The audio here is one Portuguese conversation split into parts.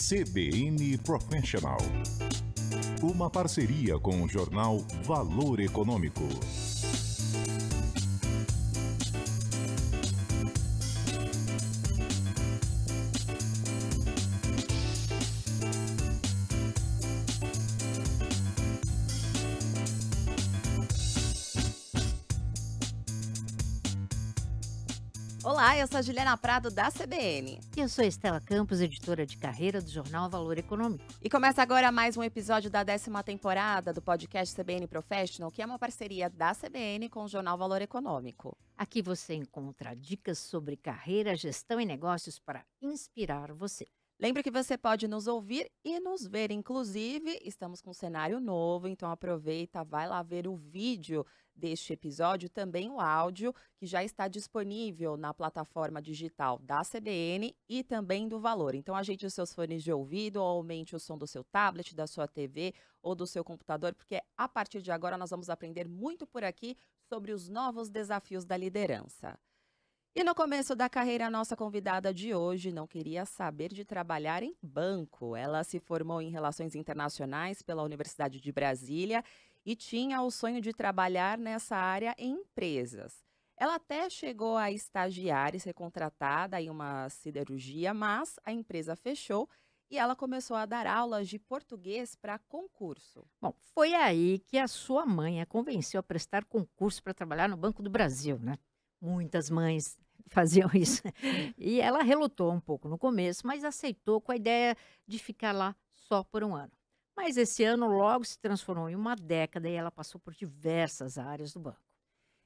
CBN Professional. Uma parceria com o jornal Valor Econômico. Olá, eu sou a Juliana Prado, da CBN. E eu sou Estela Campos, editora de carreira do jornal Valor Econômico. E começa agora mais um episódio da 10ª temporada do podcast CBN Professional, que é uma parceria da CBN com o jornal Valor Econômico. Aqui você encontra dicas sobre carreira, gestão e negócios para inspirar você. Lembre que você pode nos ouvir e nos ver, inclusive, estamos com um cenário novo, então aproveita, vai lá ver o vídeo deste episódio, também o áudio, que já está disponível na plataforma digital da CBN e também do Valor. Então ajeite os seus fones de ouvido ou aumente o som do seu tablet, da sua TV ou do seu computador, porque a partir de agora nós vamos aprender muito por aqui sobre os novos desafios da liderança. E no começo da carreira, a nossa convidada de hoje não queria saber de trabalhar em banco. Ela se formou em Relações Internacionais pela Universidade de Brasília e tinha o sonho de trabalhar nessa área em empresas. Ela até chegou a estagiar e ser contratada em uma siderurgia, mas a empresa fechou e ela começou a dar aulas de português para concurso. Bom, foi aí que a sua mãe a convenceu a prestar concurso para trabalhar no Banco do Brasil, né? Muitas mães faziam isso. E ela relutou um pouco no começo, mas aceitou com a ideia de ficar lá só por um ano. Mas esse ano logo se transformou em uma década e ela passou por diversas áreas do banco.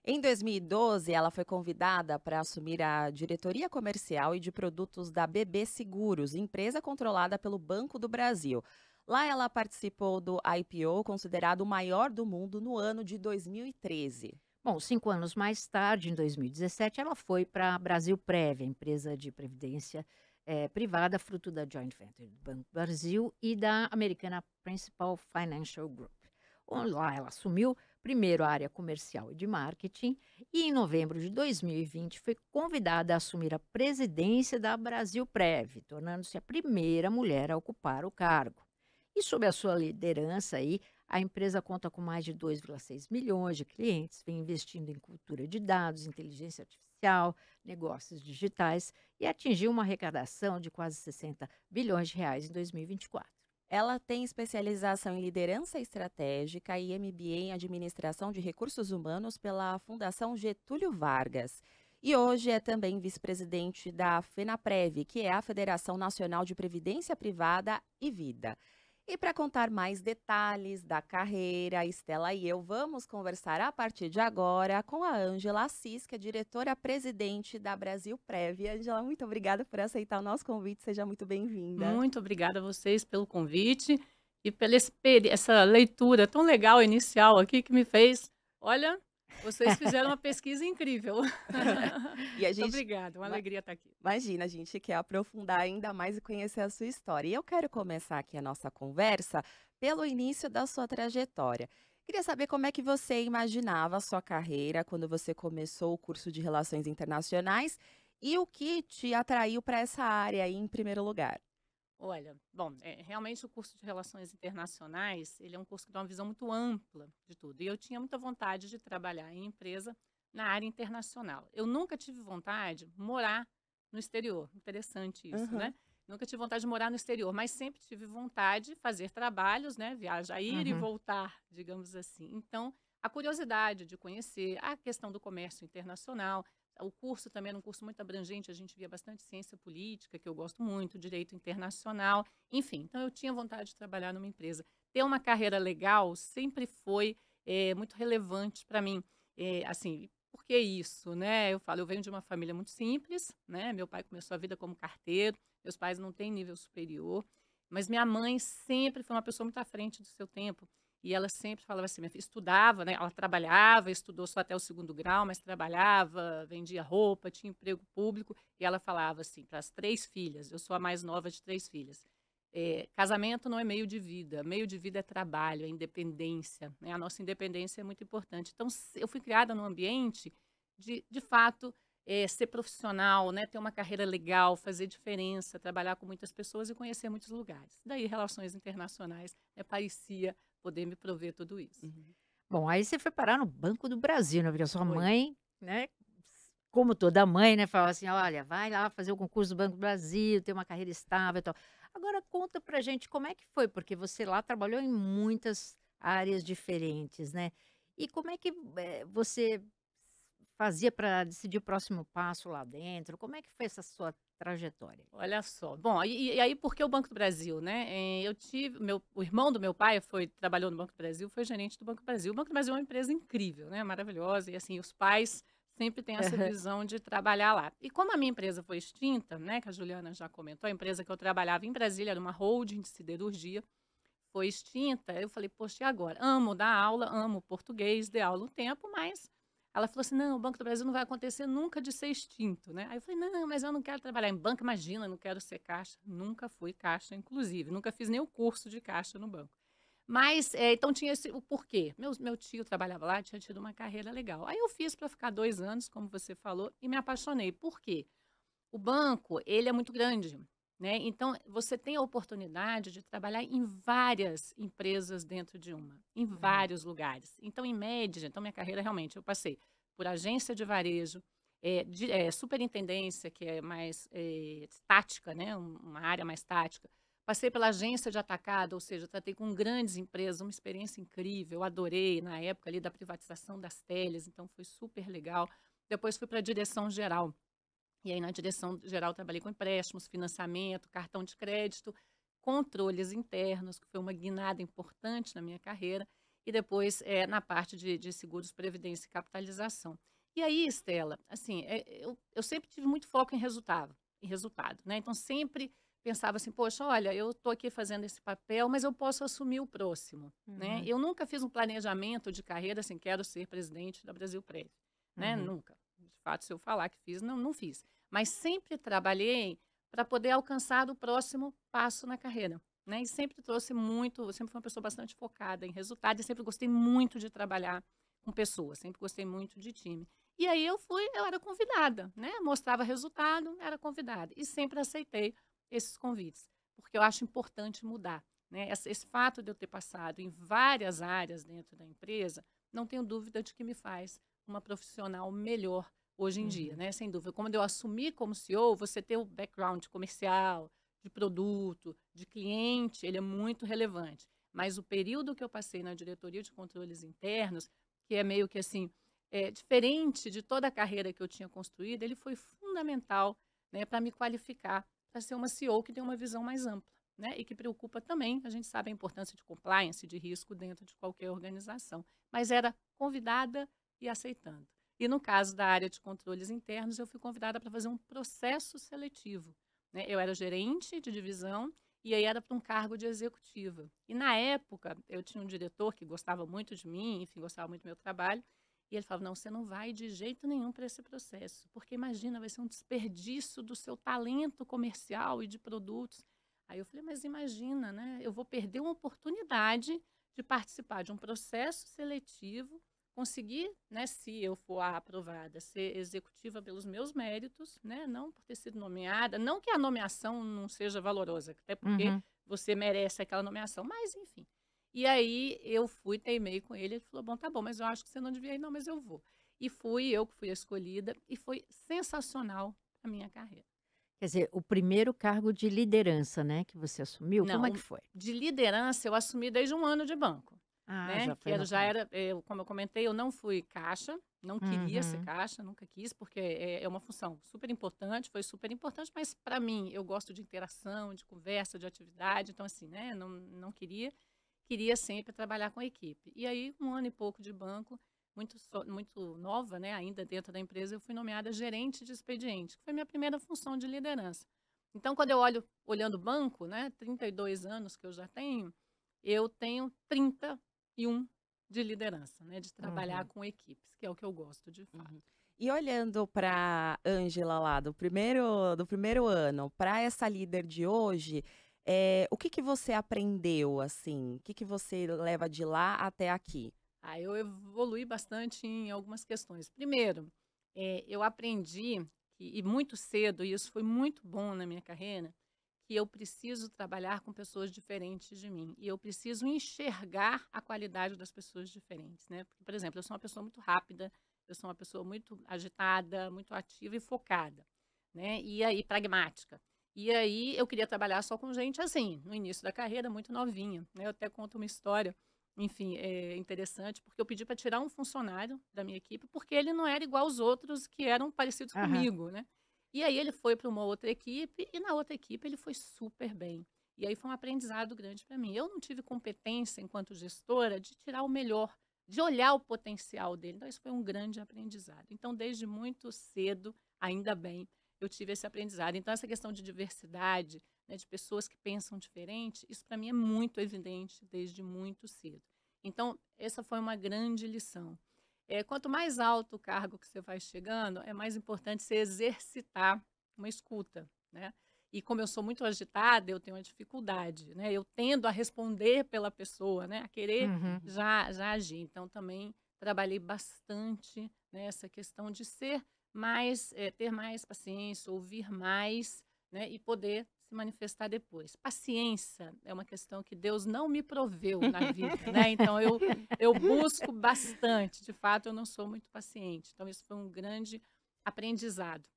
Em 2012, ela foi convidada para assumir a diretoria comercial e de produtos da BB Seguros, empresa controlada pelo Banco do Brasil. Lá ela participou do IPO, considerado o maior do mundo, no ano de 2013. Bom, 5 anos mais tarde, em 2017, ela foi para a Brasilprev, a empresa de previdência privada, fruto da joint venture do Banco do Brasil e da americana Principal Financial Group. Lá ela assumiu primeiro a área comercial e de marketing e em novembro de 2020 foi convidada a assumir a presidência da Brasilprev, tornando-se a primeira mulher a ocupar o cargo. E sob a sua liderança aí, a empresa conta com mais de 2,6 milhões de clientes, vem investindo em cultura de dados, inteligência artificial, negócios digitais e atingiu uma arrecadação de quase 60 bilhões de reais em 2024. Ela tem especialização em liderança estratégica e MBA em administração de recursos humanos pela Fundação Getúlio Vargas. E hoje é também vice-presidente da FENAPREV, que é a Federação Nacional de Previdência Privada e Vida. E para contar mais detalhes da carreira, Estela e eu vamos conversar a partir de agora com a Ângela Assis, que é diretora-presidente da Brasilprev. Ângela, muito obrigada por aceitar o nosso convite, seja muito bem-vinda. Muito obrigada a vocês pelo convite e pela essa leitura tão legal inicial aqui que me fez, olha, vocês fizeram uma pesquisa incrível. E a gente, muito obrigada, uma alegria estar aqui. Imagina, a gente quer aprofundar ainda mais e conhecer a sua história. E eu quero começar aqui a nossa conversa pelo início da sua trajetória. Queria saber como é que você imaginava a sua carreira quando você começou o curso de Relações Internacionais e o que te atraiu para essa área aí em primeiro lugar. Olha, bom, realmente o curso de Relações Internacionais, ele é um curso que dá uma visão muito ampla de tudo. E eu tinha muita vontade de trabalhar em empresa na área internacional. Eu nunca tive vontade de morar no exterior. Interessante isso, né? Nunca tive vontade de morar no exterior, mas sempre tive vontade de fazer trabalhos, né? Viajar, ir e voltar, digamos assim. Então, a curiosidade de conhecer a questão do comércio internacional. O curso também era um curso muito abrangente, a gente via bastante ciência política, que eu gosto muito, direito internacional, enfim. Então, eu tinha vontade de trabalhar numa empresa. Ter uma carreira legal sempre foi muito relevante para mim. Assim, por que isso, né? Eu venho de uma família muito simples, né? Meu pai começou a vida como carteiro, meus pais não têm nível superior, mas minha mãe sempre foi uma pessoa muito à frente do seu tempo. E ela sempre falava assim, minha filha estudava, né? Ela trabalhava, estudou só até o 2º grau, mas trabalhava, vendia roupa, tinha emprego público. E ela falava assim, para as 3 filhas, eu sou a mais nova de 3 filhas, casamento não é meio de vida é trabalho, é independência, né? A nossa independência é muito importante. Então, eu fui criada num ambiente de fato, ser profissional, né, ter uma carreira legal, fazer diferença, trabalhar com muitas pessoas e conhecer muitos lugares. Daí, relações internacionais, parecia poder me prover tudo isso. Uhum. Bom, aí você foi parar no Banco do Brasil, né, porque a sua Foi. mãe, né, como toda mãe, né, falava assim: "Olha, vai lá fazer o concurso do Banco do Brasil, ter uma carreira estável e tal". Agora conta pra gente como é que foi, porque você lá trabalhou em muitas áreas diferentes, né. E como é que, você fazia para decidir o próximo passo lá dentro? Como é que foi essa sua trajetória? Olha só. Bom, e aí por que o Banco do Brasil, né? Eu tive, o irmão do meu pai trabalhou no Banco do Brasil, foi gerente do Banco do Brasil. O Banco do Brasil é uma empresa incrível, né? Maravilhosa. E assim, os pais sempre têm essa Aham. visão de trabalhar lá. E como a minha empresa foi extinta, né? Que a Juliana já comentou, a empresa que eu trabalhava em Brasília era uma holding de siderurgia, foi extinta. Eu falei, poxa, e agora? Amo dar aula, amo português, dei aula um tempo, mas ela falou assim: não, o Banco do Brasil não vai acontecer nunca de ser extinto, né? Aí eu falei: não, mas eu não quero trabalhar em banco, imagina, não quero ser caixa. Nunca fui caixa, inclusive, nunca fiz nem o curso de caixa no banco. Mas, então tinha o porquê. Meu tio trabalhava lá, tinha tido uma carreira legal. Aí eu fiz para ficar 2 anos, como você falou, e me apaixonei. Por quê? O banco, ele é muito grande, né? Então, você tem a oportunidade de trabalhar em várias empresas dentro de uma, em Uhum. vários lugares. Então, em média, então minha carreira realmente, eu passei por agência de varejo, superintendência, que é mais tática, né? Uma área mais tática. Passei pela agência de atacado, ou seja, tratei com grandes empresas, uma experiência incrível, eu adorei na época ali da privatização das teles, então foi super legal. Depois fui para a direção geral, e aí, na direção geral, trabalhei com empréstimos, financiamento, cartão de crédito, controles internos, que foi uma guinada importante na minha carreira, e depois na parte de seguros, previdência e capitalização. E aí, Estela, assim, eu sempre tive muito foco em resultado, né? Então, sempre pensava assim, poxa, olha, eu estou aqui fazendo esse papel, mas eu posso assumir o próximo, né? Uhum. Eu nunca fiz um planejamento de carreira assim, quero ser presidente da Brasil Prévio, né? Uhum. Nunca. De fato, se eu falar que fiz, não fiz. Mas sempre trabalhei para poder alcançar o próximo passo na carreira, né? E sempre trouxe muito, sempre fui uma pessoa bastante focada em resultado e sempre gostei muito de trabalhar com pessoas, sempre gostei muito de time. E aí eu era convidada, né? Mostrava resultado, era convidada e sempre aceitei esses convites, porque eu acho importante mudar, né? Esse fato de eu ter passado em várias áreas dentro da empresa, não tenho dúvida de que me faz uma profissional melhor hoje em dia, Uhum. né? Sem dúvida. Quando eu assumi como CEO, você ter o background comercial, de produto, de cliente, ele é muito relevante. Mas o período que eu passei na diretoria de controles internos, que é meio que assim, diferente de toda a carreira que eu tinha construído, ele foi fundamental, né, para me qualificar para ser uma CEO que tem uma visão mais ampla, né, e que preocupa também, a gente sabe a importância de compliance, de risco dentro de qualquer organização. Mas era convidada e aceitando. E no caso da área de controles internos, eu fui convidada para fazer um processo seletivo, né? Eu era gerente de divisão e aí era para um cargo de executiva. E na época, eu tinha um diretor que gostava muito de mim, enfim, gostava muito do meu trabalho, e ele falava: não, você não vai de jeito nenhum para esse processo, porque imagina, vai ser um desperdício do seu talento comercial e de produtos. Aí eu falei: mas imagina, né? Eu vou perder uma oportunidade de participar de um processo seletivo, conseguir, né, se eu for aprovada, ser executiva pelos meus méritos, né, não por ter sido nomeada, não que a nomeação não seja valorosa, até porque Uhum. você merece aquela nomeação, mas enfim. E aí eu fui, teimei com ele falou: bom, tá bom, mas eu acho que você não devia ir, não, mas eu vou. E fui eu que fui a escolhida, e foi sensacional a minha carreira. Quer dizer, o primeiro cargo de liderança, né, que você assumiu, como é que Não, foi? de liderança eu assumi desde 1 ano de banco, Ah, né, já que foi era no já começo. era, como eu comentei, eu não fui caixa, não queria ser Uhum. caixa, nunca quis, porque é uma função super importante, foi super importante, mas para mim, eu gosto de interação, de conversa, de atividade, então assim, né, não queria sempre trabalhar com a equipe. E aí, 1 ano e pouco de banco, muito nova, né, ainda dentro da empresa, eu fui nomeada gerente de expediente, que foi minha primeira função de liderança. Então, quando eu olhando o banco, né, 32 anos que eu tenho 31 de liderança, né, de trabalhar Uhum. com equipes, que é o que eu gosto de fato. Uhum. E olhando para Ângela lá do primeiro ano, para essa líder de hoje, o que que você aprendeu, assim? O que que você leva de lá até aqui? Eu evolui bastante em algumas questões. Primeiro, Eu aprendi, e muito cedo, e isso foi muito bom na minha carreira, que eu preciso trabalhar com pessoas diferentes de mim. E eu preciso enxergar a qualidade das pessoas diferentes, né? Porque, por exemplo, eu sou uma pessoa muito rápida, eu sou uma pessoa muito agitada, muito ativa e focada, né? E aí, pragmática. E aí, eu queria trabalhar só com gente assim, no início da carreira, muito novinha, né? Eu até conto uma história, enfim, é interessante, porque eu pedi para tirar um funcionário da minha equipe, porque ele não era igual aos outros que eram parecidos Aham. comigo, né? E aí ele foi para uma outra equipe e na outra equipe ele foi super bem. E aí foi um aprendizado grande para mim. Eu não tive competência enquanto gestora de tirar o melhor, de olhar o potencial dele. Então isso foi um grande aprendizado. Então desde muito cedo, ainda bem, eu tive esse aprendizado. Então essa questão de diversidade, né, de pessoas que pensam diferente, isso para mim é muito evidente desde muito cedo. Então essa foi uma grande lição. Quanto mais alto o cargo que você vai chegando, é mais importante você exercitar uma escuta, né? E como eu sou muito agitada, eu tenho uma dificuldade, né? Eu tendo a responder pela pessoa, né? A querer Uhum. já agir. Então, também trabalhei bastante nessa questão de ser mais, ter mais paciência, ouvir mais, né? E poder se manifestar depois. Paciência é uma questão que Deus não me proveu na vida, né? Então, eu busco bastante, de fato, eu não sou muito paciente. Então, isso foi um grande aprendizado.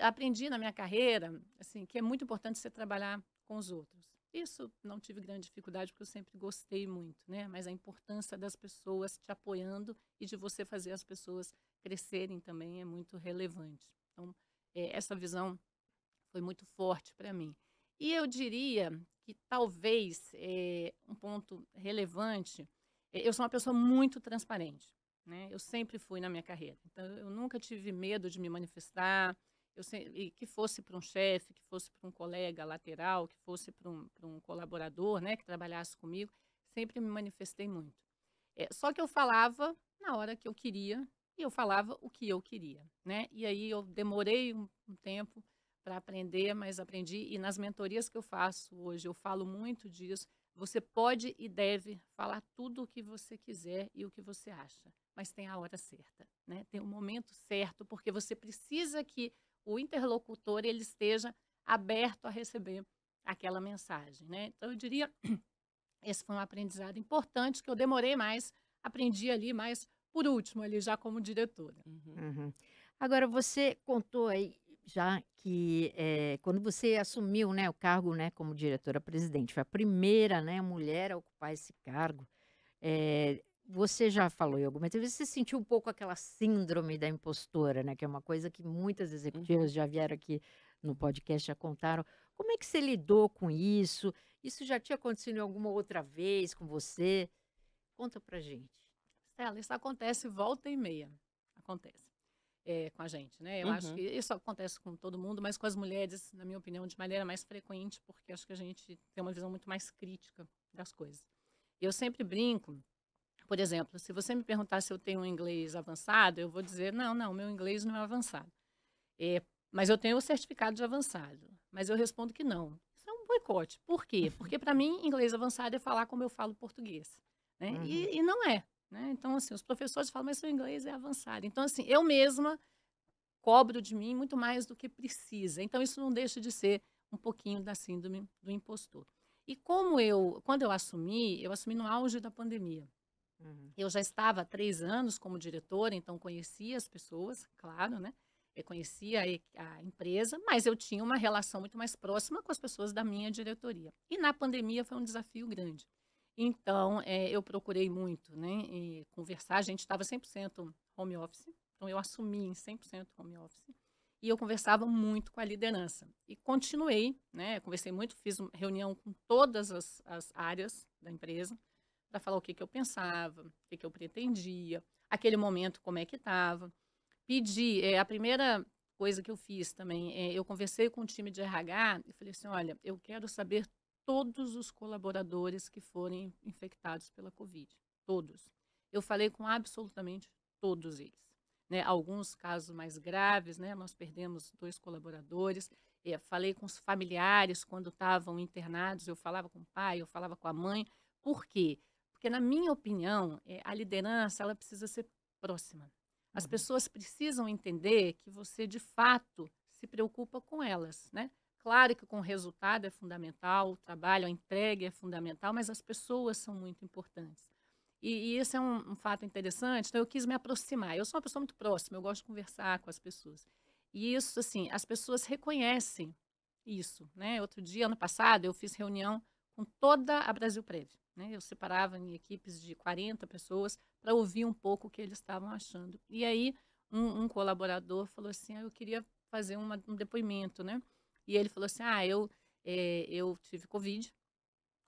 Aprendi na minha carreira, assim, que é muito importante você trabalhar com os outros. Isso não tive grande dificuldade, porque eu sempre gostei muito, né? Mas a importância das pessoas te apoiando e de você fazer as pessoas crescerem também é muito relevante. Então, essa visão foi muito forte para mim. E eu diria que talvez um ponto relevante, eu sou uma pessoa muito transparente, né? Eu sempre fui na minha carreira. Então, eu nunca tive medo de me manifestar, e que fosse para um chefe, que fosse para um colega lateral, que fosse para um colaborador, né, que trabalhasse comigo, sempre me manifestei muito. Só que eu falava na hora que eu queria e eu falava o que eu queria, né? E aí eu demorei um tempo para aprender, mas aprendi. E nas mentorias que eu faço hoje, eu falo muito disso. Você pode e deve falar tudo o que você quiser e o que você acha, mas tem a hora certa, né? Tem o momento certo, porque você precisa que o interlocutor ele esteja aberto a receber aquela mensagem, né? Então eu diria, esse foi um aprendizado importante que eu demorei mais, aprendi ali, mas por último ali já como diretora. Uhum. Uhum. Agora, você contou aí já que quando você assumiu, né, o cargo, né, como diretora-presidente, foi a primeira, né, mulher a ocupar esse cargo. Você já falou em alguma entrevista, você sentiu um pouco aquela síndrome da impostora, né, que é uma coisa que muitas Uhum. executivas já vieram aqui no podcast, já contaram. Como é que você lidou com isso? Isso já tinha acontecido alguma outra vez com você? Conta pra gente. Stella, isso acontece volta e meia, acontece com a gente, né? Eu acho que Uhum. isso acontece com todo mundo, mas com as mulheres, na minha opinião, de maneira mais frequente, porque acho que a gente tem uma visão muito mais crítica das coisas. Eu sempre brinco, por exemplo, se você me perguntar se eu tenho um inglês avançado, eu vou dizer, não, meu inglês não é avançado. Mas eu tenho o certificado de avançado. Mas eu respondo que não. Isso é um boicote. Por quê? Porque para mim, inglês avançado é falar como eu falo português, né? Uhum. E não é, né? Então, assim, os professores falam, mas seu inglês é avançado. Então, assim, eu mesma cobro de mim muito mais do que precisa. Então, isso não deixa de ser um pouquinho da síndrome do impostor. E quando eu assumi no auge da pandemia. Uhum. Eu já estava há 3 anos como diretora, então conhecia as pessoas, claro, né? Eu conhecia a empresa, mas eu tinha uma relação muito mais próxima com as pessoas da minha diretoria. E na pandemia foi um desafio grande. Então, eu procurei muito, né, conversar. A gente estava 100% home office, então eu assumi em 100% home office. E eu conversava muito com a liderança. E continuei, né, conversei muito, fiz uma reunião com todas as áreas da empresa, para falar o que eu pensava, o que eu pretendia, aquele momento como é que estava. Pedi, a primeira coisa que eu fiz também, eu conversei com o time de RH e falei assim, olha, eu quero saber todos os colaboradores que forem infectados pela Covid, todos. Eu falei com absolutamente todos eles. Né? Alguns casos mais graves, né? Nós perdemos 2 colaboradores. Falei com os familiares quando estavam internados, eu falava com o pai, eu falava com a mãe. Por quê? Porque, na minha opinião, a liderança ela precisa ser próxima. As pessoas precisam entender que você, de fato, se preocupa com elas, né? Claro que com o resultado é fundamental, o trabalho, a entrega é fundamental, mas as pessoas são muito importantes. E esse é um fato interessante, então eu quis me aproximar. Eu sou uma pessoa muito próxima, eu gosto de conversar com as pessoas. E isso, assim, as pessoas reconhecem isso, né? Outro dia, ano passado, eu fiz reunião com toda a Brasilprev, né? Eu separava em equipes de 40 pessoas para ouvir um pouco o que eles estavam achando. E aí, um colaborador falou assim, eu queria fazer um depoimento, né? E ele falou assim, eu tive Covid,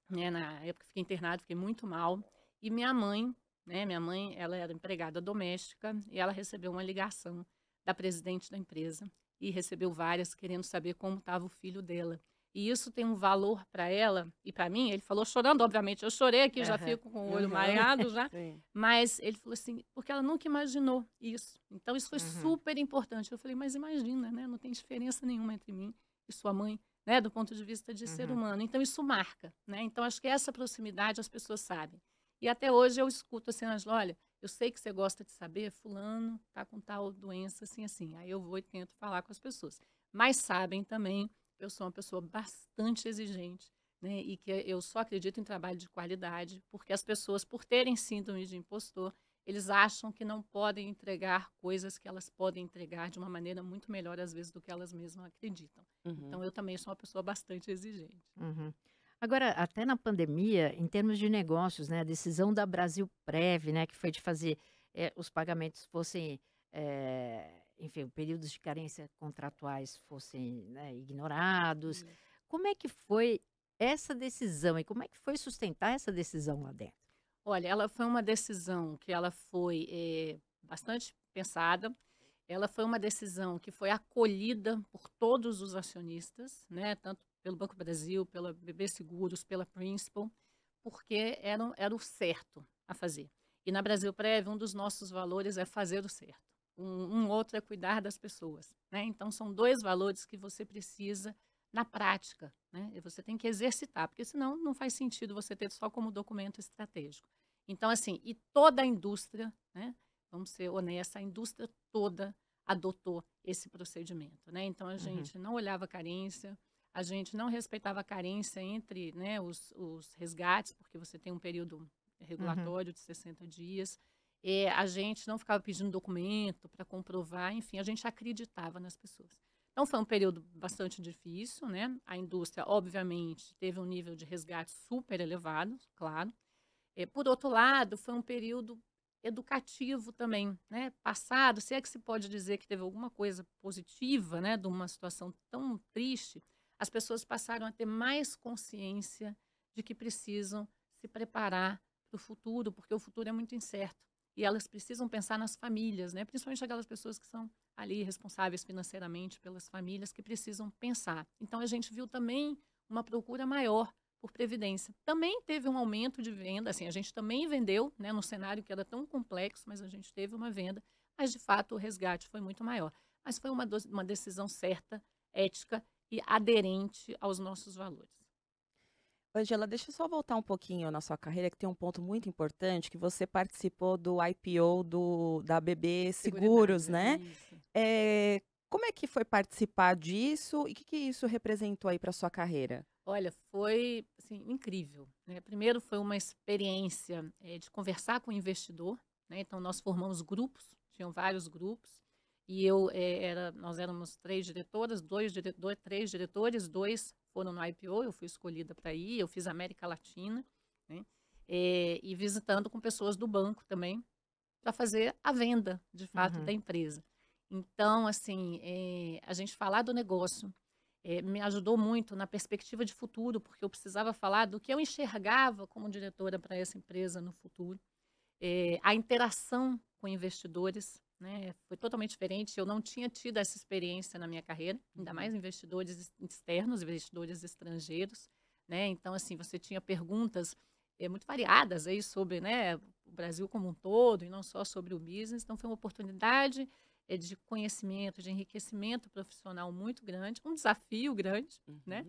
né? Na época fiquei internado, fiquei muito mal. E minha mãe, né? Minha mãe, ela era empregada doméstica e ela recebeu uma ligação da presidente da empresa e recebeu várias querendo saber como estava o filho dela. E isso tem um valor para ela e para mim. Ele falou chorando, obviamente. Eu chorei aqui, já fico com o olho mareado já. Sim. Mas ele falou assim, porque ela nunca imaginou isso. Então, isso foi super importante. Eu falei, mas imagina, né? Não tem diferença nenhuma entre mim e sua mãe, né? Do ponto de vista de ser humano. Então, isso marca, né? Então, acho que essa proximidade as pessoas sabem. E até hoje eu escuto assim, Ângela, olha, eu sei que você gosta de saber, fulano tá com tal doença, assim, assim. Aí eu vou e tento falar com as pessoas. Mas sabem também, eu sou uma pessoa bastante exigente, né? E que eu só acredito em trabalho de qualidade, porque as pessoas, por terem síndrome de impostor, eles acham que não podem entregar coisas que elas podem entregar de uma maneira muito melhor, às vezes, do que elas mesmas acreditam. Então, eu também sou uma pessoa bastante exigente. Agora, até na pandemia, em termos de negócios, né, a decisão da Brasilprev, né, que foi de fazer os pagamentos fossem, enfim, períodos de carência contratuais fossem, né, ignorados. Como é que foi essa decisão e como é que foi sustentar essa decisão lá dentro? Olha, ela foi uma decisão que ela foi bastante pensada. Ela foi uma decisão que foi acolhida por todos os acionistas, né? Tanto pelo Banco do Brasil, pela BB Seguros, pela Principal, porque era o certo a fazer. E na Brasilprev, um dos nossos valores é fazer o certo. Um outro é cuidar das pessoas, né? Então, são dois valores que você precisa na prática, né? E você tem que exercitar, porque senão não faz sentido você ter só como documento estratégico. Então, assim, e toda a indústria, né? Vamos ser honestos, a indústria toda adotou esse procedimento, né? Então, a gente não olhava carência, a gente não respeitava a carência entre, né, os resgates, porque você tem um período regulatório de 60 dias. A gente não ficava pedindo documento para comprovar, enfim, a gente acreditava nas pessoas. Então, foi um período bastante difícil, né? A indústria, obviamente, teve um nível de resgate super elevado, claro. Por outro lado, foi um período educativo também, né? Passado, se é que se pode dizer que teve alguma coisa positiva, né, de uma situação tão triste, as pessoas passaram a ter mais consciência de que precisam se preparar para o futuro, porque o futuro é muito incerto. E elas precisam pensar nas famílias, né? Principalmente aquelas pessoas que são ali responsáveis financeiramente pelas famílias, que precisam pensar. Então, a gente viu também uma procura maior por previdência. Também teve um aumento de venda, assim, a gente também vendeu, né, no cenário que era tão complexo, mas a gente teve uma venda, mas de fato o resgate foi muito maior. Mas foi uma decisão certa, ética e aderente aos nossos valores. Angela, deixa eu só voltar um pouquinho na sua carreira, que tem um ponto muito importante, que você participou do IPO da BB Seguros, né? Isso. Como é que foi participar disso e o que isso representou aí para sua carreira? Olha, foi assim, incrível, né? Primeiro foi uma experiência de conversar com o investidor, né? Então nós formamos grupos, tinham vários grupos, e nós éramos 3 diretoras, 3 diretores, 2 foram no IPO, eu fui escolhida para ir, eu fiz América Latina, né? E visitando com pessoas do banco também, para fazer a venda, de fato, da empresa. Então, assim, a gente falar do negócio me ajudou muito na perspectiva de futuro, porque eu precisava falar do que eu enxergava como diretora para essa empresa no futuro. A interação com investidores, né, foi totalmente diferente. Eu não tinha tido essa experiência na minha carreira, ainda mais investidores externos, investidores estrangeiros, né? Então, assim, você tinha perguntas muito variadas aí sobre, né, o Brasil como um todo e não só sobre o business. Então, foi uma oportunidade de conhecimento, de enriquecimento profissional muito grande, um desafio grande, né?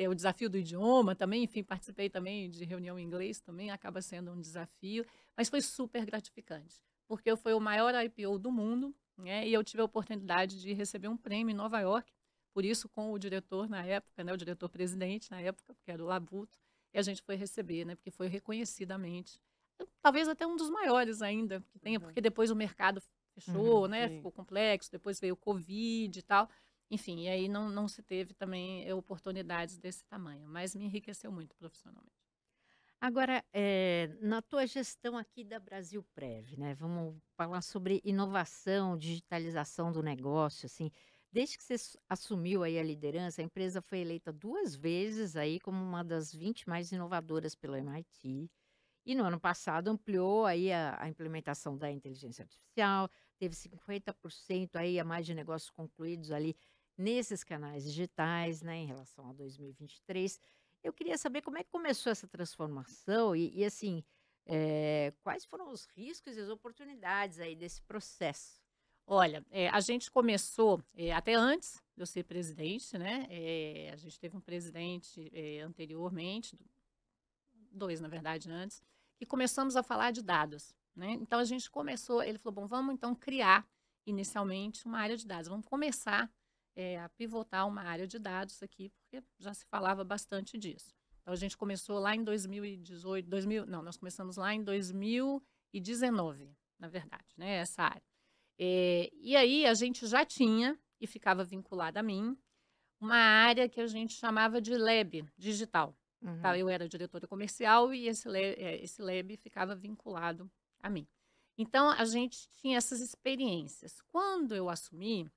O desafio do idioma também, enfim, participei também de reunião em inglês, também acaba sendo um desafio, mas foi super gratificante, porque foi o maior IPO do mundo, né? E eu tive a oportunidade de receber um prêmio em Nova York, por isso com o diretor na época, né? O diretor-presidente na época, que era o Labuto, e a gente foi receber, né? Porque foi reconhecidamente, talvez até um dos maiores ainda que tenha, porque depois o mercado fechou, né? Sim. Ficou complexo, depois veio o Covid e tal. Enfim, e aí não se teve também oportunidades desse tamanho, mas me enriqueceu muito profissionalmente. Agora, na tua gestão aqui da Brasilprev, né, vamos falar sobre inovação, digitalização do negócio, assim. Desde que você assumiu aí a liderança, a empresa foi eleita 2 vezes aí como uma das 20 mais inovadoras pelo MIT. E no ano passado ampliou aí a implementação da inteligência artificial, teve 50% aí a mais de negócios concluídos ali nesses canais digitais, né, em relação a 2023. Eu queria saber como é que começou essa transformação e assim, quais foram os riscos e as oportunidades aí desse processo? Olha, a gente começou, até antes de eu ser presidente, né? A gente teve um presidente anteriormente, dois, na verdade, antes, que começamos a falar de dados, né? Então a gente começou, ele falou, bom, vamos então criar inicialmente uma área de dados, vamos começar a pivotar uma área de dados aqui, porque já se falava bastante disso. Então a gente começou lá em 2018, nós começamos lá em 2019, na verdade, né, essa área. E aí a gente já tinha, e ficava vinculada a mim, uma área que a gente chamava de Lab digital. Tá? Uhum. Eu era diretora comercial e esse Lab ficava vinculado a mim. Então, a gente tinha essas experiências. Quando eu assumi,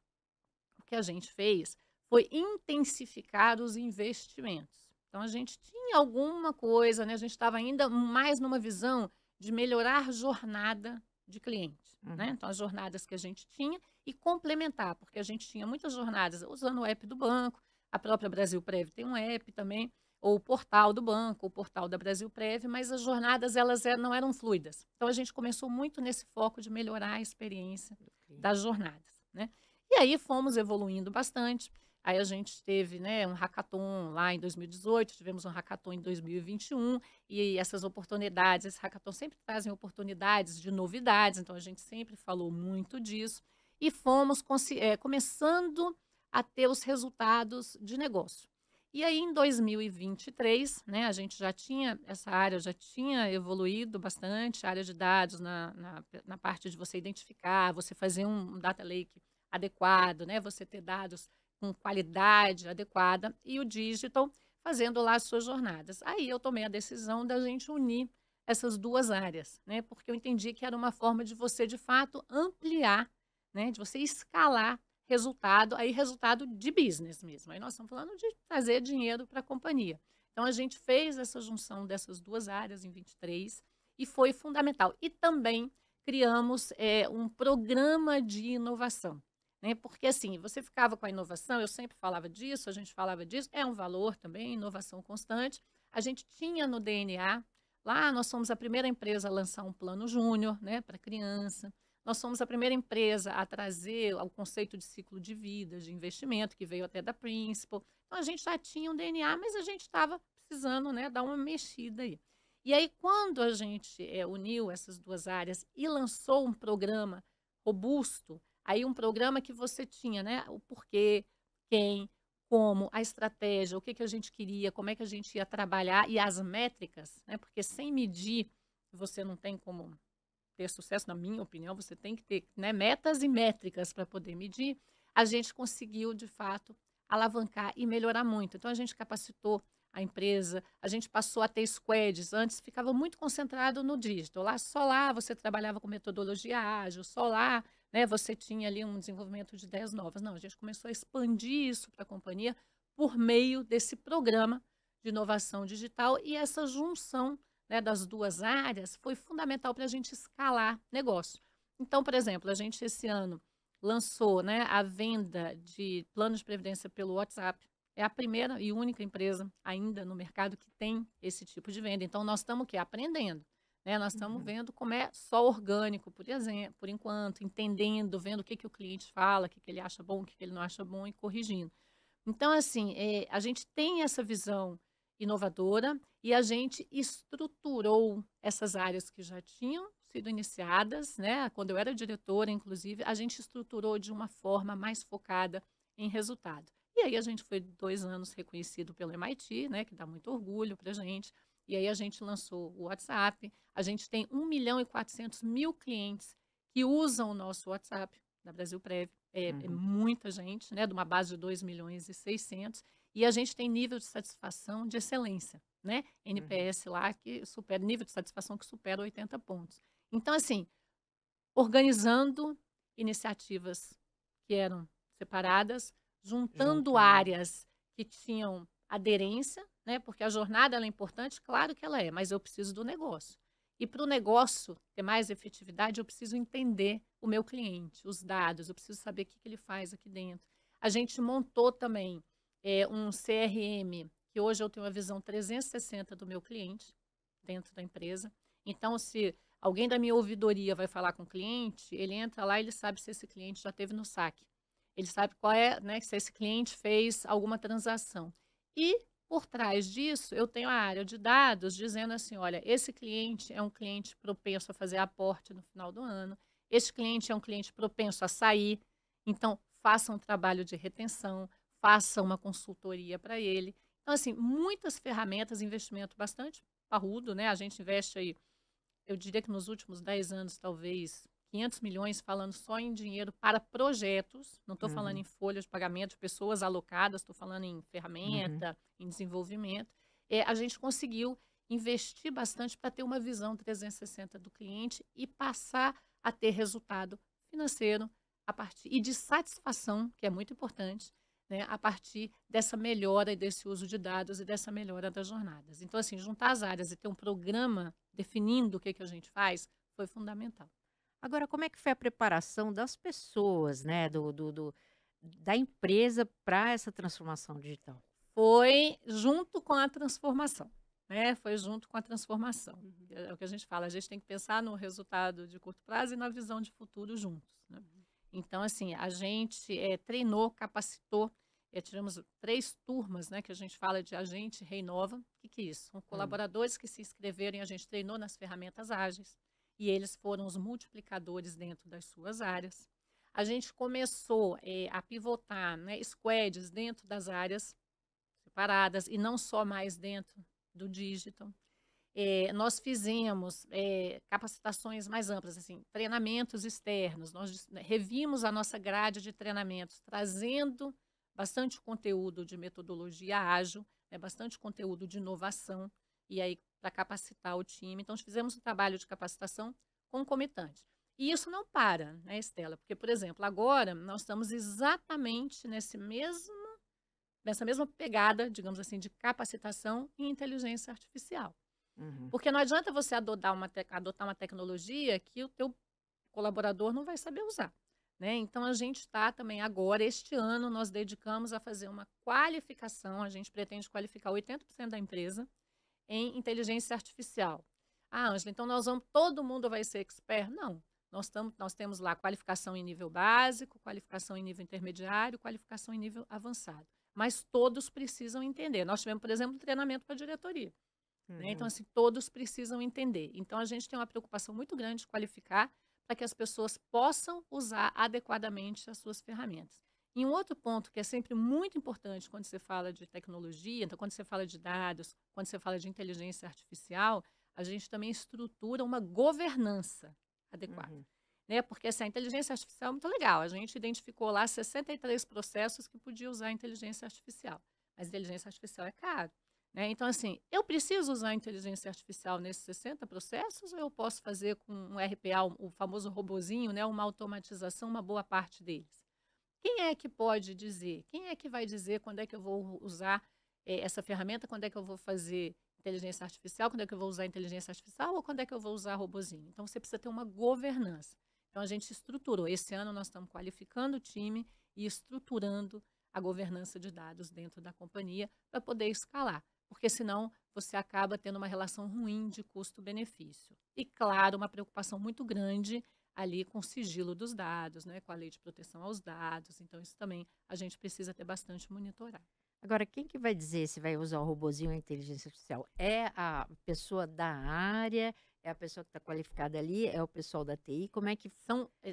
o que a gente fez foi intensificar os investimentos. Então, a gente tinha alguma coisa, né? A gente estava ainda mais numa visão de melhorar a jornada de cliente, né? Uhum. Então, as jornadas que a gente tinha e complementar, porque a gente tinha muitas jornadas usando o app do banco, a própria Brasilprev tem um app também, ou o portal do banco, o portal da Brasilprev, mas as jornadas não eram fluidas. Então, a gente começou muito nesse foco de melhorar a experiência das jornadas, né? E aí fomos evoluindo bastante. Aí a gente teve, né, um hackathon lá em 2018, tivemos um hackathon em 2021, e essas oportunidades, esses hackathons sempre trazem oportunidades de novidades, então a gente sempre falou muito disso, e fomos começando a ter os resultados de negócio. E aí, em 2023, né, a gente já tinha, essa área já tinha evoluído bastante, a área de dados na parte de você identificar, você fazer um data lake adequado, né, você ter dados com qualidade adequada, e o digital fazendo lá as suas jornadas. Aí eu tomei a decisão da gente unir essas duas áreas, né, porque eu entendi que era uma forma de você, de fato, ampliar, né, de você escalar resultado, aí resultado de business mesmo. Aí nós estamos falando de trazer dinheiro para a companhia. Então a gente fez essa junção dessas duas áreas em 23 e foi fundamental. E também criamos um programa de inovação, né? Porque assim, você ficava com a inovação, eu sempre falava disso, a gente falava disso, é um valor também, inovação constante. A gente tinha no DNA, lá nós somos a primeira empresa a lançar um plano júnior, né, para criança. Nós somos a primeira empresa a trazer o conceito de ciclo de vida, de investimento, que veio até da Principal. Então, a gente já tinha um DNA, mas a gente estava precisando, né, dar uma mexida aí. E aí, quando a gente uniu essas duas áreas e lançou um programa robusto, aí um programa que você tinha, né, o porquê, quem, como, a estratégia, o que a gente queria, como é que a gente ia trabalhar e as métricas, né, porque sem medir você não tem como ter sucesso, na minha opinião, você tem que ter, né, metas e métricas para poder medir. A gente conseguiu, de fato, alavancar e melhorar muito. Então, a gente capacitou a empresa, a gente passou a ter squads. Antes ficava muito concentrado no digital. Só lá você trabalhava com metodologia ágil, só lá, né, você tinha ali um desenvolvimento de ideias novas. Não, a gente começou a expandir isso para a companhia por meio desse programa de inovação digital e essa junção, né, das duas áreas foi fundamental para a gente escalar negócio. Então, por exemplo, a gente esse ano lançou, né, a venda de planos de previdência pelo WhatsApp. É a primeira e única empresa ainda no mercado que tem esse tipo de venda. Então, nós estamos aprendendo. Né? Nós estamos vendo como é só orgânico, por exemplo, por enquanto, entendendo, vendo o que o cliente fala, o que ele acha bom, o que ele não acha bom e corrigindo. Então, assim, a gente tem essa visão inovadora e a gente estruturou essas áreas que já tinham sido iniciadas, né? Quando eu era diretora, inclusive, a gente estruturou de uma forma mais focada em resultado. E aí a gente foi 2 anos reconhecido pelo MIT, né? Que dá muito orgulho para a gente. E aí a gente lançou o WhatsApp. A gente tem 1.400.000 clientes que usam o nosso WhatsApp da Brasilprev. É muita gente, né? De uma base de 2.600.000. E a gente tem nível de satisfação de excelência, né? NPS lá que supera, nível de satisfação que supera 80 pontos. Então, assim, organizando iniciativas que eram separadas, juntando áreas que tinham aderência, né? Porque a jornada ela é importante, claro que ela é, mas eu preciso do negócio. E para o negócio ter mais efetividade, eu preciso entender o meu cliente, os dados, eu preciso saber o que ele faz aqui dentro. A gente montou também um CRM, que hoje eu tenho uma visão 360 do meu cliente dentro da empresa. Então, se alguém da minha ouvidoria vai falar com o cliente, ele entra lá e ele sabe se esse cliente já teve no saque. Ele sabe qual é, né, se esse cliente fez alguma transação. E, por trás disso, eu tenho a área de dados dizendo assim, olha, esse cliente é um cliente propenso a fazer aporte no final do ano, esse cliente é um cliente propenso a sair, então faça um trabalho de retenção, faça uma consultoria para ele. Então, assim, muitas ferramentas, investimento bastante parrudo, né? A gente investe aí, eu diria que nos últimos 10 anos, talvez 500 milhões falando só em dinheiro para projetos, não estou falando em folhas de pagamento de pessoas alocadas, estou falando em ferramenta, em desenvolvimento. A gente conseguiu investir bastante para ter uma visão 360 do cliente e passar a ter resultado financeiro a partir, e de satisfação, que é muito importante, né, a partir dessa melhora e desse uso de dados e dessa melhora das jornadas. Então, assim, juntar as áreas e ter um programa definindo o que a gente faz foi fundamental. Agora, como é que foi a preparação das pessoas, né, da empresa para essa transformação digital? Foi junto com a transformação, né? Foi junto com a transformação. É o que a gente fala, a gente tem que pensar no resultado de curto prazo e na visão de futuro juntos, né? Então, assim, a gente treinou, capacitou, tivemos 3 turmas, né, que a gente fala de Agente Reinova. O que é isso? São colaboradores que se inscreveram e a gente treinou nas ferramentas ágeis. E eles foram os multiplicadores dentro das suas áreas. A gente começou a pivotar, né, squads dentro das áreas separadas e não só mais dentro do digital. Nós fizemos capacitações mais amplas, assim, treinamentos externos. Nós revimos a nossa grade de treinamentos, trazendo bastante conteúdo de metodologia ágil, bastante conteúdo de inovação, e aí para capacitar o time. Então, nós fizemos um trabalho de capacitação concomitante. E isso não para, né, Estela? Porque, por exemplo, agora nós estamos exatamente nessa mesma pegada, digamos assim, de capacitação em inteligência artificial. Porque não adianta você adotar uma tecnologia que o teu colaborador não vai saber usar, né? Então, a gente está também agora, este ano, nós dedicamos a fazer uma qualificação, a gente pretende qualificar 80% da empresa em inteligência artificial. Ah, Ângela, então todo mundo vai ser expert? Não. Nós temos lá qualificação em nível básico, qualificação em nível intermediário, qualificação em nível avançado. Mas todos precisam entender. Nós tivemos, por exemplo, treinamento para a diretoria. Né? Então, assim, todos precisam entender. Então, a gente tem uma preocupação muito grande de qualificar para que as pessoas possam usar adequadamente as suas ferramentas. E um outro ponto que é sempre muito importante quando você fala de tecnologia, então, quando você fala de dados, quando você fala de inteligência artificial, a gente também estrutura uma governança adequada. Né? Porque assim, a inteligência artificial é muito legal. A gente identificou lá 63 processos que podiam usar a inteligência artificial. Mas a inteligência artificial é caro. Né? Então, assim, eu preciso usar a inteligência artificial nesses 60 processos ou eu posso fazer com um RPA, o famoso robozinho, né? Uma automatização, uma boa parte deles? Quem é que pode dizer? Quem é que vai dizer quando é que eu vou usar essa ferramenta, quando é que eu vou fazer inteligência artificial, quando é que eu vou usar inteligência artificial ou quando é que eu vou usar robozinho? Então, você precisa ter uma governança. Então, a gente estruturou. Esse ano, nós estamos qualificando o time e estruturando a governança de dados dentro da companhia para poder escalar. Porque, senão, você acaba tendo uma relação ruim de custo-benefício. E, claro, uma preocupação muito grande ali com o sigilo dos dados, né, com a lei de proteção aos dados. Então, isso também a gente precisa ter bastante monitorado. Agora, quem que vai dizer se vai usar o robozinho ou a inteligência artificial? É a pessoa da área? é a pessoa que está qualificada ali, é o pessoal da TI, como é que...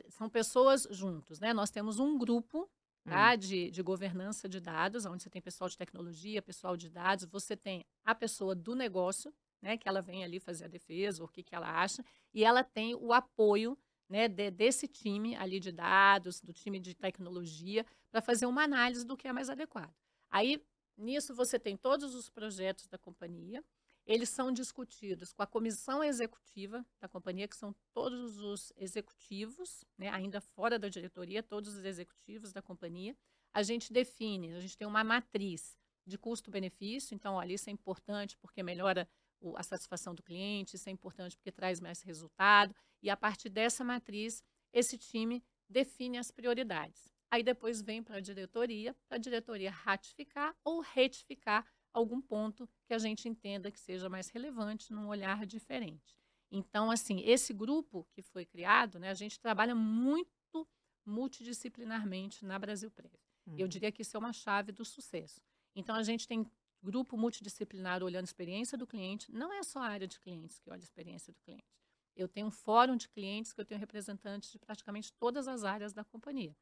São pessoas juntos, né? Nós temos um grupo, Hum, tá, de governança de dados, onde você tem pessoal de tecnologia, pessoal de dados, você tem a pessoa do negócio, né, que ela vem ali fazer a defesa, o que que ela acha, e ela tem o apoio, né, desse time ali de dados, do time de tecnologia, para fazer uma análise do que é mais adequado. Aí, nisso, você tem todos os projetos da companhia, eles são discutidos com a comissão executiva da companhia, que são todos os executivos, né, ainda fora da diretoria, todos os executivos da companhia. A gente define, a gente tem uma matriz de custo-benefício, então, olha, isso é importante porque melhora a satisfação do cliente, isso é importante porque traz mais resultado, e a partir dessa matriz, esse time define as prioridades. Aí depois vem para a diretoria ratificar ou retificar algum ponto que a gente entenda que seja mais relevante, num olhar diferente. Então, assim, esse grupo que foi criado, né, a gente trabalha muito multidisciplinarmente na Brasilprev. Eu diria que isso é uma chave do sucesso. Então, a gente tem grupo multidisciplinar olhando a experiência do cliente, não é só a área de clientes que olha a experiência do cliente. Eu tenho um fórum de clientes que eu tenho representantes de praticamente todas as áreas da companhia.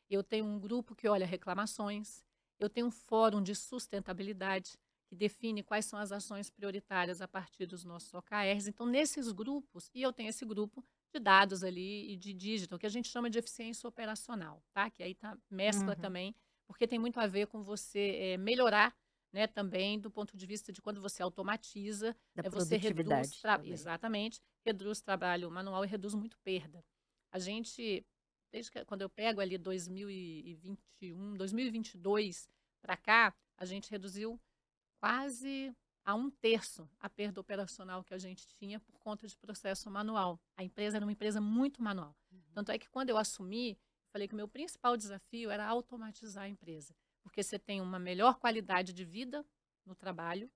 Eu tenho um grupo que olha reclamações, eu tenho um fórum de sustentabilidade, que define quais são as ações prioritárias a partir dos nossos OKRs. Então, nesses grupos, e eu tenho esse grupo de dados ali e de digital, que a gente chama de eficiência operacional, tá? Que aí mescla também, porque tem muito a ver com você melhorar, né, também do ponto de vista de quando você automatiza, Da você reduz, produtividade também. exatamente, reduz trabalho manual e reduz muito perda. A gente, quando eu pego ali 2021, 2022 para cá, a gente reduziu quase a 1/3 a perda operacional que a gente tinha por conta de processo manual. A empresa era uma empresa muito manual. Tanto é que quando eu assumi, falei que o meu principal desafio era automatizar a empresa, porque você tem uma melhor qualidade de vida no trabalho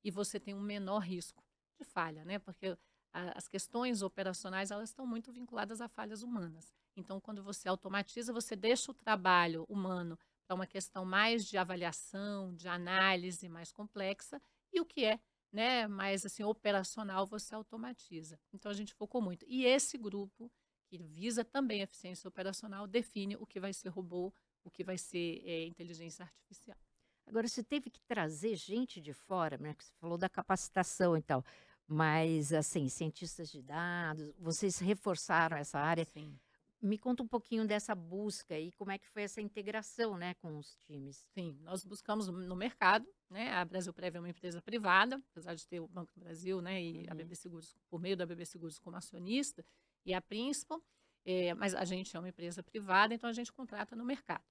e você tem um menor risco de falha, né? Porque as questões operacionais, elas estão muito vinculadas a falhas humanas. Então, quando você automatiza, você deixa o trabalho humano para uma questão mais de avaliação, de análise mais complexa, e o que é, né, mais assim, operacional, você automatiza. Então, a gente focou muito. E esse grupo, que visa também a eficiência operacional, define o que vai ser robô, o que vai ser inteligência artificial. Agora, você teve que trazer gente de fora, né? Que você falou da capacitação e tal, mas, assim, cientistas de dados, vocês reforçaram essa área. Sim. Me conta um pouquinho dessa busca e como é que foi essa integração, né, com os times. Sim, nós buscamos no mercado, né? A Brasilprev é uma empresa privada, apesar de ter o Banco do Brasil, né, e a BB Seguros, por meio da BB Seguros como acionista, e a Principal, mas a gente é uma empresa privada, então a gente contrata no mercado.